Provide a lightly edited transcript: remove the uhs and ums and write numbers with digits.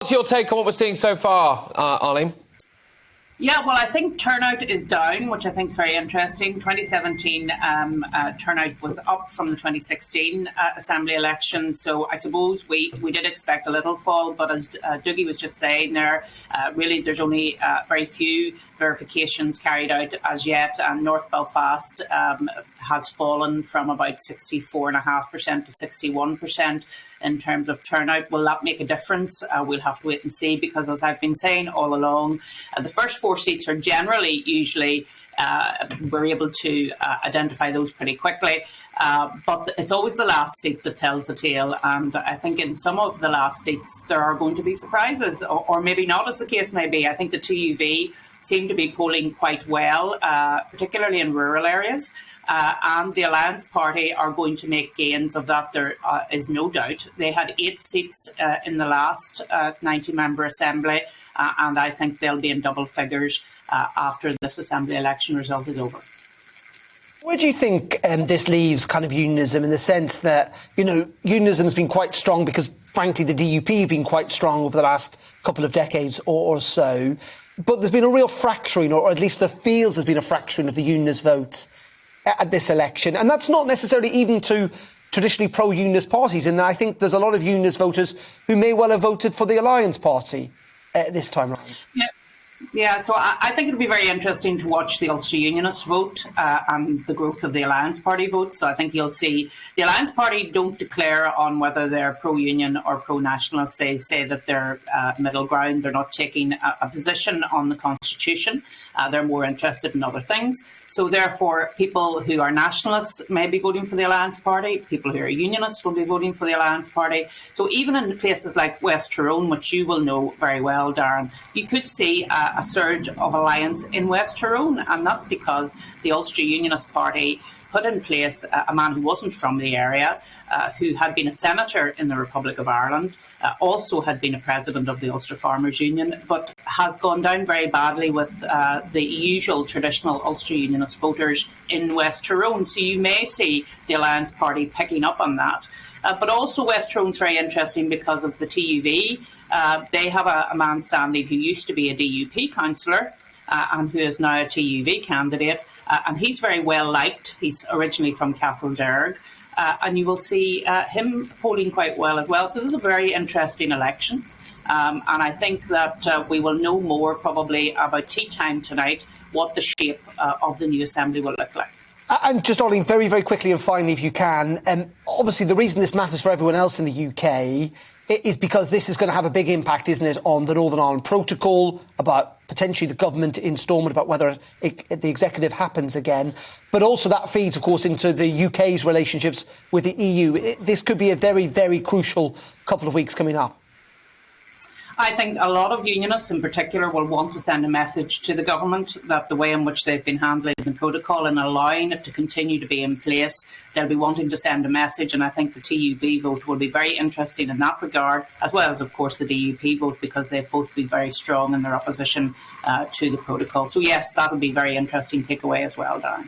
What's your take on what we're seeing so far, Arlene? Yeah, well, I think turnout is down, which I think is very interesting. 2017 turnout was up from the 2016 Assembly election. So I suppose we did expect a little fall, but as Dougie was just saying there, really there's only very few verifications carried out as yet. And North Belfast has fallen from about 64.5% to 61%. In terms of turnout. Will that make a difference? We'll have to wait and see, because as I've been saying all along, the first 4 seats are usually we're able to identify those pretty quickly. But it's always the last seat that tells the tale. And I think in some of the last seats, there are going to be surprises, or maybe not, as the case may be. I think the TUV seem to be polling quite well, particularly in rural areas. And the Alliance Party are going to make gains of that, there is no doubt. They had 8 seats in the last 90-member Assembly, and I think they'll be in double figures after this Assembly election result is over. Where do you think this leaves kind of unionism, in the sense that, unionism has been quite strong because, frankly, the DUP have been quite strong over the last couple of decades or so, but there's been a real fracturing, or at least there feels there's been a fracturing of the unionist vote at this election. And that's not necessarily even to traditionally pro-unionist parties. And I think there's a lot of unionist voters who may well have voted for the Alliance Party this time round. Yeah, so I think it'll be very interesting to watch the Ulster Unionists vote and the growth of the Alliance Party vote. So I think you'll see the Alliance Party don't declare on whether they're pro-union or pro-nationalist. They say that they're middle ground. They're not taking a position on the Constitution. They're more interested in other things. So therefore, people who are nationalists may be voting for the Alliance Party. People who are unionists will be voting for the Alliance Party. So even in places like West Tyrone, which you will know very well, Darren, you could see a surge of alliance in West Tyrone. And that's because the Ulster Unionist Party put in place a man who wasn't from the area, who had been a senator in the Republic of Ireland, also had been a president of the Ulster Farmers Union, but has gone down very badly with the usual traditional Ulster Unionist voters in West Tyrone. So you may see the Alliance Party picking up on that. But also West Tyrone's very interesting because of the TUV. They have a man standing who used to be a DUP councillor and who is now a TUV candidate. And he's very well liked. He's originally from Castlejerg. And you will see him polling quite well as well. So this is a very interesting election. And I think that we will know more probably about tea time tonight what the shape of the new Assembly will look like. And just, Arlene, very, very quickly and finally, if you can, obviously the reason this matters for everyone else in the UK is because this is going to have a big impact, isn't it, on the Northern Ireland Protocol, about potentially the government in Stormont, about whether the executive happens again. But also that feeds, of course, into the UK's relationships with the EU. This could be a very, very crucial couple of weeks coming up. I think a lot of unionists in particular will want to send a message to the government that the way in which they've been handling the protocol and allowing it to continue to be in place, they'll be wanting to send a message. And I think the TUV vote will be very interesting in that regard, as well as, of course, the DUP vote, because they've both been very strong in their opposition to the protocol. So, yes, that'll be very interesting takeaway as well, Darren.